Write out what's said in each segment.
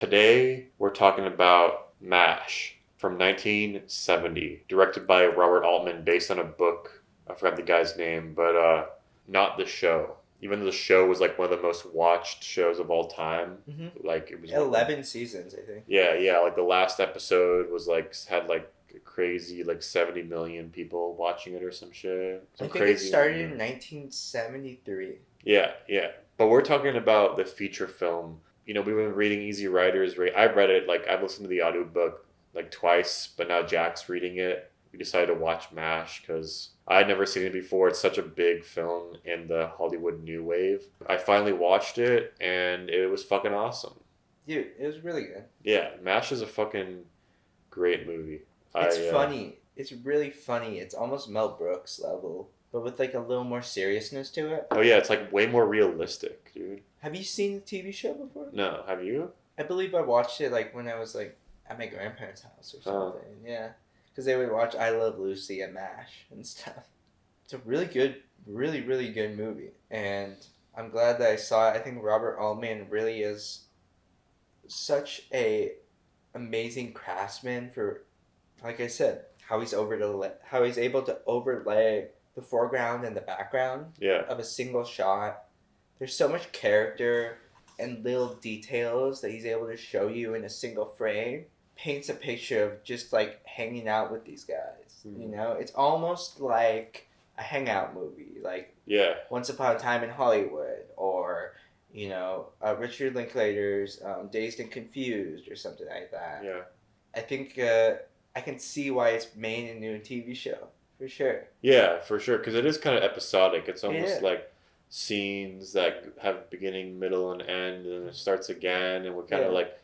Today, we're talking about MASH from 1970, directed by Robert Altman, based on a book. I forgot the guy's name, but not the show. Even though the show was like one of the most watched shows of all time. Like it was 11 seasons, I think. yeah. Like the last episode was like had like crazy like 70 million people watching it or some shit. I Some think it crazy started number. in 1973. Yeah. But we're talking about the feature film. We've been reading Easy Riders. I've read it, like, I've listened to the audiobook like twice, but now Jack's reading it. We decided to watch MASH because I had never seen it before. It's such a big film in the Hollywood new wave. I finally watched it and it was fucking awesome. Dude, it was really good. Yeah, MASH is a fucking great movie. It's funny. It's really funny. It's almost Mel Brooks level, but with like a little more seriousness to it. Oh yeah, it's like way more realistic, dude. Have you seen the TV show before? No, have you? I believe I watched it like when I was like at my grandparents' house or something. Yeah, because they would watch I Love Lucy and MASH and stuff. It's a really good, really good movie, and I'm glad that I saw it. I think Robert Altman really is such a amazing craftsman for, like I said, how he's able to overlay the foreground and the background of a single shot. There's so much character and little details that he's able to show you in a single frame. Paints a picture of just like hanging out with these guys. It's almost like a hangout movie, like Once Upon a Time in Hollywood, or Richard Linklater's Dazed and Confused or something like that. Yeah. I think I can see why it's made into a TV show, for sure. Yeah, for sure, because it is kind of episodic. It's almost like scenes that have beginning, middle, and end, and then it starts again, and we're kind of like,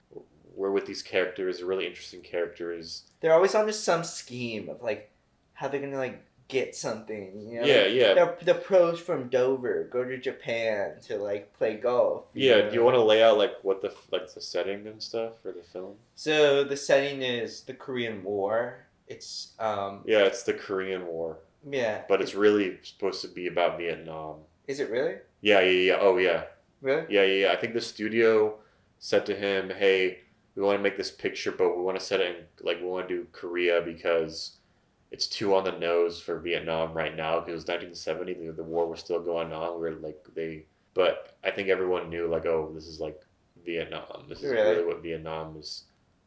we're with these characters, really interesting characters. They're always under some scheme of like how they're gonna like get something, Yeah. The pros from Dover go to Japan to like play golf. Do you want to lay out like what the setting and stuff for the film? So the setting is the Korean War. It's it's the Korean War. Yeah. But it's really supposed to be about Vietnam. Is it really? Yeah. Oh yeah. Really? Yeah. I think the studio said to him, "Hey, we want to make this picture, but we want to set it in, like, we want to do Korea because it's too on the nose for Vietnam right now, because it was 1970, the war was still going on. But I think everyone knew, like, oh, this is like Vietnam. This is really what Vietnam is.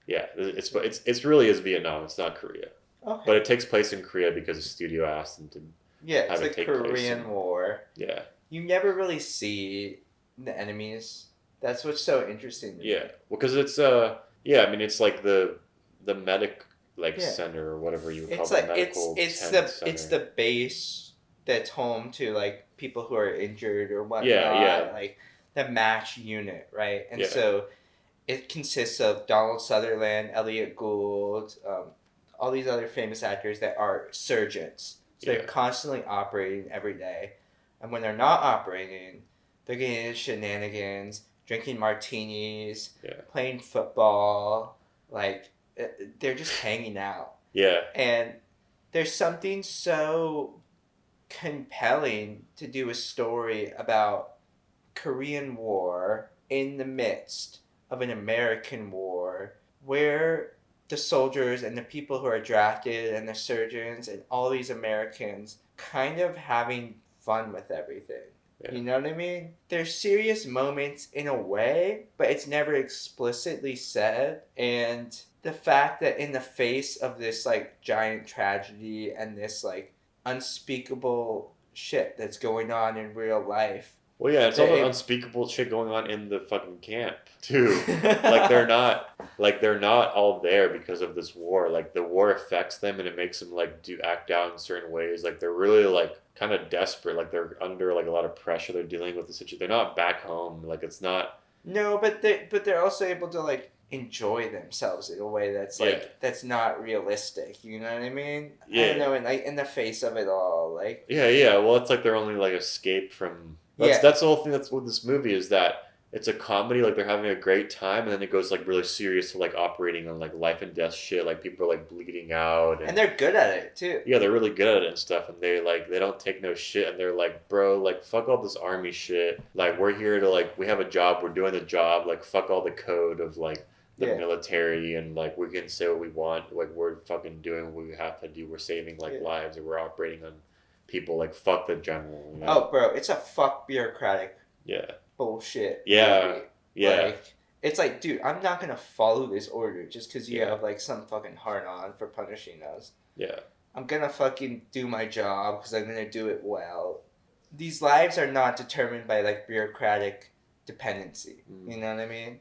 Yeah, it's really is Vietnam. It's not Korea. Okay. But it takes place in Korea because the studio asked them to. Yeah, it's the Korean War. Yeah. You never really see the enemies. That's what's so interesting to me. Yeah, well, because it's I mean, it's like the medic center or whatever you would call it. It's the base that's home to like people who are injured or whatnot. Yeah. Like the MASH unit, right? And so it consists of Donald Sutherland, Elliott Gould, all these other famous actors that are surgeons. So they're constantly operating every day, and when they're not operating, they're getting into shenanigans, drinking martinis, playing football, like they're just hanging out. Yeah. And there's something so compelling to do a story about Korean War in the midst of an American war where the soldiers and the people who are drafted and the surgeons and all these Americans kind of having fun with everything. Yeah. You know what I mean? There's serious moments in a way, but it's never explicitly said. And the fact that in the face of this like giant tragedy and this like unspeakable shit that's going on in real life. Well, yeah, it's all the unspeakable shit going on in the fucking camp too. Like they're not all there because of this war. Like the war affects them and it makes them like act out in certain ways. Like they're really like kind of desperate. Like they're under like a lot of pressure. They're dealing with the situation. They're not back home. Like it's not. No, but they're also able to like enjoy themselves in a way that's like that's not realistic. You know what I mean? Yeah. I don't know. In the face of it all, like. Yeah. Well, it's like their only like escape from. That's the whole thing. That's what this movie is. That it's a comedy. Like they're having a great time, and then it goes like really serious to like operating on like life and death shit. Like people are like bleeding out, and they're good at it too. Yeah, they're really good at it and stuff. And they don't take no shit. And they're like, bro, like fuck all this army shit. Like we're here to like we have a job. We're doing the job. Like fuck all the code of like the Yeah. military and like we can say what we want, like we're fucking doing what we have to do, we're saving like lives and we're operating on people, like fuck the general, you know? Oh, bro, it's a fuck bureaucratic bullshit movie. Like, it's like, dude, I'm not gonna follow this order just because you have like some fucking hard on for punishing us. Yeah. I'm gonna fucking do my job because I'm gonna do it well. These lives are not determined by like bureaucratic dependency. You know what I mean?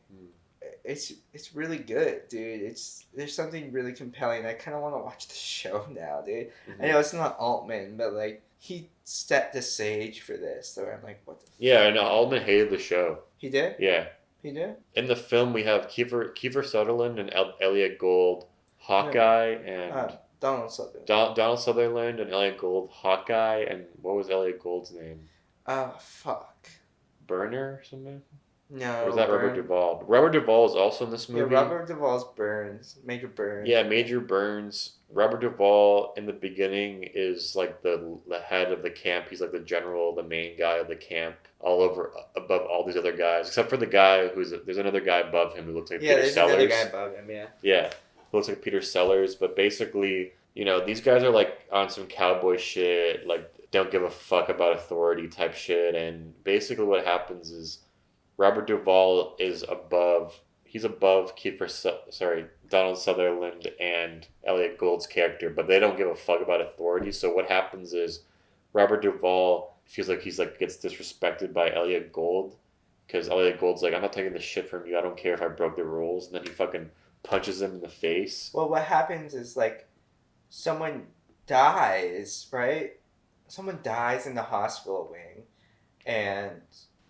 It's really good, dude. There's something really compelling. I kind of want to watch the show now, dude. I know it's not Altman, but like he set the stage for this. So I'm like, what the? Yeah, and Altman hated the show. He did? Yeah. He did? In the film, we have Kiefer Sutherland and Elliott Gould, Hawkeye, and Donald Sutherland. Donald Sutherland and Elliott Gould, Hawkeye, and what was Elliott Gould's name? Fuck. Burner or something? No. Or was that Robert Duvall? Robert Duvall is also in this movie. Yeah, Robert Duvall's Burns. Major Burns. Yeah, Major Burns. Robert Duvall in the beginning is like the head of the camp. He's like the general, the main guy of the camp, all over above all these other guys, except for the guy there's another guy above him who looks like Peter Sellers. Another guy above him. Yeah. Yeah, who looks like Peter Sellers. But basically, you know, these guys are like on some cowboy shit, like don't give a fuck about authority type shit. And basically, what happens is Robert Duvall is above. He's above Donald Sutherland and Elliott Gould's character, but they don't give a fuck about authority. So what happens is Robert Duvall feels like gets disrespected by Elliott Gould because Elliott Gould's like, I'm not taking this shit from you. I don't care if I broke the rules. And then he fucking punches him in the face. Well, what happens is like someone dies, right? Someone dies in the hospital wing, and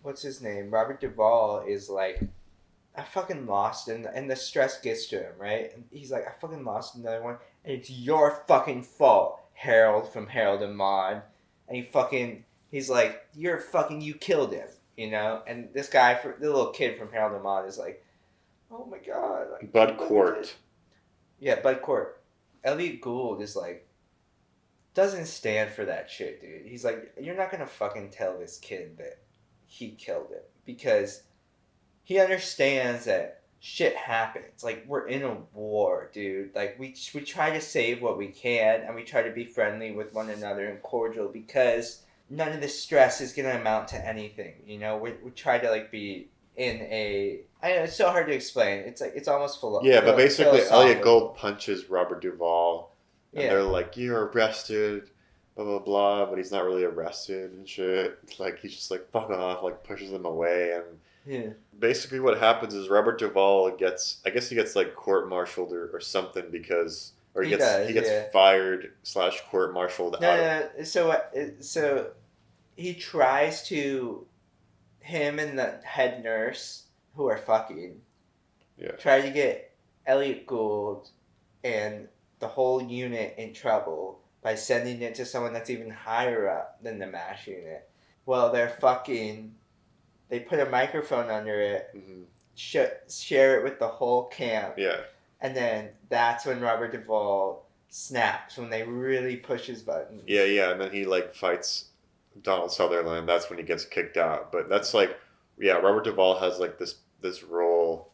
what's his name? Robert Duvall is like, I fucking lost, and the stress gets to him, right? And he's like, I fucking lost another one, and it's your fucking fault, Harold from Harold and Maude. And he's like, you killed him, you know? And this guy, the little kid from Harold and Maude is like, oh my god. Like, Bud Cort. Yeah, Bud Cort. Elliott Gould is like, doesn't stand for that shit, dude. He's like, you're not gonna fucking tell this kid that he killed him, because he understands that shit happens. Like, we're in a war, dude. Like, we try to save what we can, and we try to be friendly with one another and cordial, because none of this stress is going to amount to anything, you know? We try to, like, be in a... I know, it's so hard to explain. It's like, it's almost Yeah, but basically, Elliott Gould punches Robert Duvall, and they're like, you're arrested, blah, blah, blah, but he's not really arrested and shit. Like, he's just like, fuck off, like, pushes them away, and... Yeah. Basically, what happens is Robert Duvall gets like court-martialed or something because, or he gets fired / court-martialed. No. So he tries to, him and the head nurse who are fucking, try to get Elliott Gould and the whole unit in trouble by sending it to someone that's even higher up than the MASH unit. Well, they're fucking. They put a microphone under it, share it with the whole camp. Yeah. And then that's when Robert Duvall snaps, when they really push his buttons. Yeah, and then he, like, fights Donald Sutherland. That's when he gets kicked out. But that's, like, Robert Duvall has, like, this role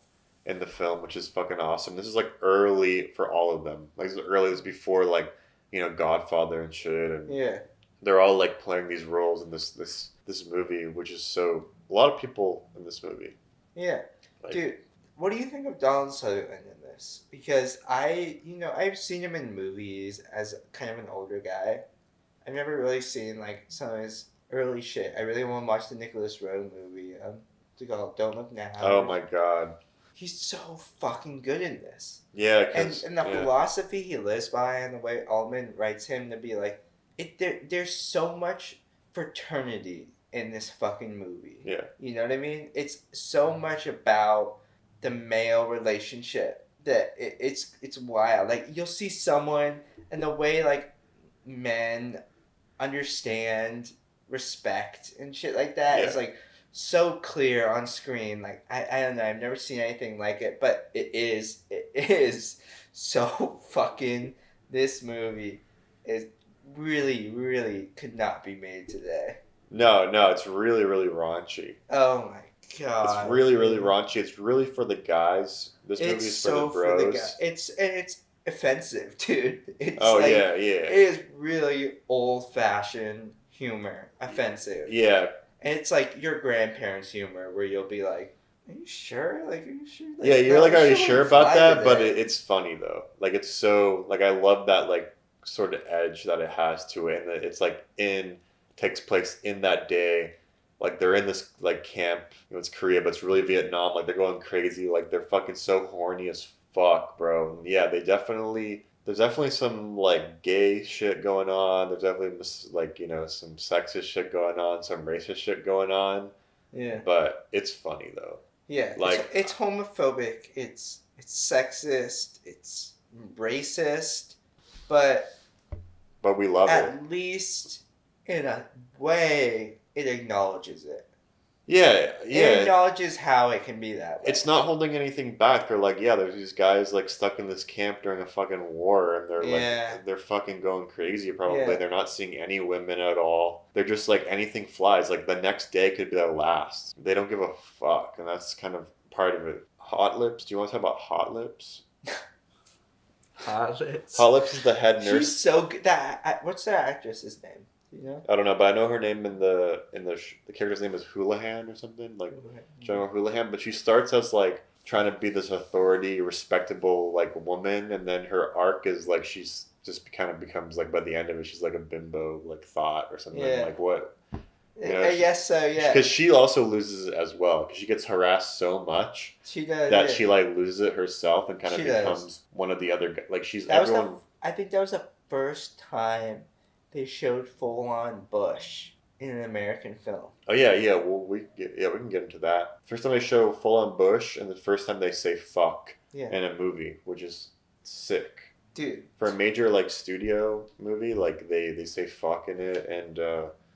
in the film, which is fucking awesome. This is, like, early for all of them. Like, this is early. This is before, like, you know, Godfather and shit. And they're all, like, playing these roles in this movie, which is so... A lot of people in this movie. Yeah. Like, dude, what do you think of Donald Sutherland in this? Because I've seen him in movies as kind of an older guy. I've never really seen, like, some of his early shit. I really want to watch the Nicholas Rowe movie. It's called Don't Look Now. Oh my god. He's so fucking good in this. Yeah, and the philosophy he lives by and the way Altman writes him to be like, there's so much fraternity in this fucking movie. Yeah. You know what I mean? It's so much about the male relationship that it's wild. Like, you'll see someone and the way, like, men understand respect and shit like that is, like, so clear on screen. Like, I don't know, I've never seen anything like it, but it is so fucking, this movie is really, really could not be made today. No, it's really, really raunchy. Oh my God. It's really, really dude. raunchy. It's really for the guys. This movie It's is so for the for the bros. guy. It's offensive, dude. It's Oh like yeah, it yeah, is really old fashioned humor, offensive. yeah, And it's like your grandparents' humor, where you'll be like, "Are you sure? Like, are you sure? Like, yeah. You're no, like, this are you shit sure wouldn't about fly that? But today." it's funny though. Like it's so like I love that like sort of edge that it has to it, and that it's like takes place in that day. Like they're in this like camp. It's Korea, but it's really Vietnam. Like they're going crazy. Like they're fucking so horny as fuck, bro. And yeah, there's definitely some like gay shit going on. There's definitely like some sexist shit going on, some racist shit going on. Yeah. But it's funny though. Yeah, Like, it's homophobic, it's sexist, it's racist, but we love it. at least in a way it acknowledges it. Yeah, yeah. It acknowledges how it can be that way. It's not holding anything back. They're like, yeah, there's these guys like stuck in this camp during a fucking war, and they're like, they're fucking going crazy. Probably Yeah. they're not seeing any women at all. They're just like anything flies. Like the next day could be their last. They don't give a fuck, and that's kind of part of it. Hot Lips. Do you want to talk about Hot Lips? Hot Lips. Hot Lips is the head nurse. She's so good. What's that actress's name? Do you know? I don't know, but I know her name in the character's name is Houlihan or something, like General Houlihan. But she starts as like trying to be this authority, respectable like woman, and then her arc is like she's just kind of becomes like by the end of it she's like a bimbo like thought or something. Yeah. Like what? I guess so. Yeah. Because she also loses it as well. Because she gets harassed so much She does. that yeah. she like loses it herself and kind of She becomes does. one of the other like she's That everyone. I think that was the first time they showed full on Bush in an American film. Oh yeah, yeah. Well, we can get into that. First time they show full on Bush, and the first time they say fuck Yeah. in a movie, which is sick. Dude. For a major like studio movie, like they say fuck in it, and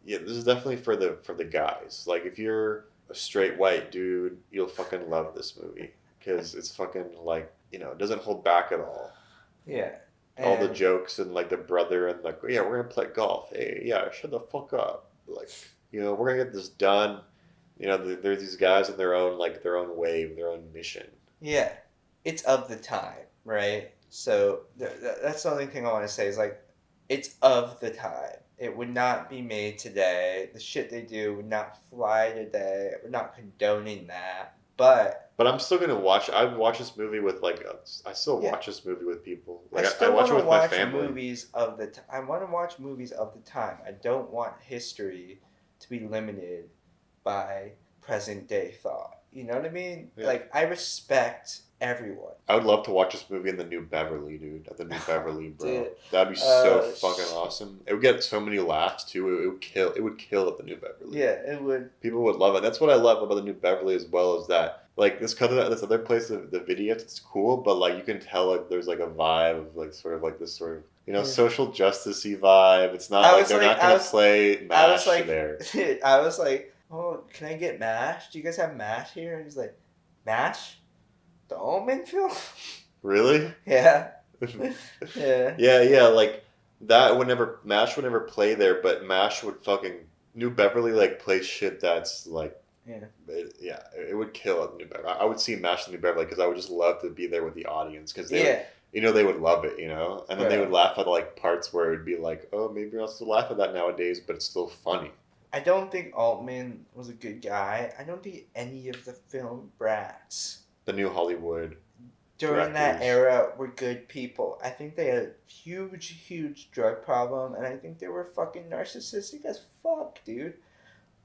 yeah, this is definitely for the guys. Like if you're a straight white dude, you'll fucking love this movie because it's fucking like it doesn't hold back at all. Yeah. All the jokes and like the brother and like yeah we're gonna play golf. Hey yeah shut the fuck up. Like we're gonna get this done. There's these guys in their own wave, their own mission. Yeah. It's of the time, right? So that's the only thing I want to say is like it's of the time. It would not be made today. The shit they do would not fly today. We're not condoning that. But I'm still gonna watch. I would watch this movie with I still Yeah. watch this movie with people. I Like still watch want it to with my watch family. movies of the time. I want to watch movies of the time. I don't want history to be limited by present day thought. You know what I mean? Yeah. Like I respect everyone. I would love to watch this movie in the New Beverly, dude. At the New Beverly, bro. Dude. That'd be so fucking awesome. It would get so many laughs too. It would kill. It would kill at the New Beverly. Yeah, it would. People would love it. That's what I love about the New Beverly as well. Is that like this other place, the Vidiot, it's cool, but like you can tell like there's like a vibe of like sort of like this sort of social justice-y vibe. It's not like they're not gonna play MASH there. I was like, oh, can I get MASH? Do you guys have MASH here? And he's like, MASH? The Altman film? Really? Yeah. Yeah. Yeah. Like that MASH would never play there, but MASH would fucking New Beverly like play shit that's like. Yeah. It would kill at the New Beverly. I would see MASH in New Beverly because I would just love to be there with the audience because they would love it, and then they would laugh at like parts where it would be like, oh, maybe I'll still laugh at that nowadays, but it's still funny. I don't think Altman was a good guy. I don't think any of the film brats The New Hollywood during that directors. era were good people. I think they had a huge drug problem, and I think they were fucking narcissistic as fuck, dude.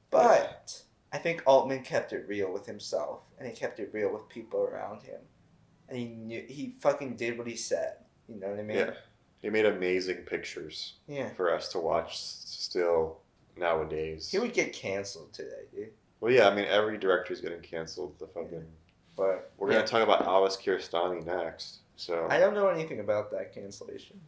But I think Altman kept it real with himself, and he kept it real with people around him, and he fucking did what he said. You know what I mean? Yeah, he made amazing pictures. Yeah. For us to watch still nowadays. He would get canceled today, dude. Well, yeah, I mean every director's getting canceled. The fucking. But We're gonna talk about Alice Kiarostami next. So I don't know anything about that cancellation.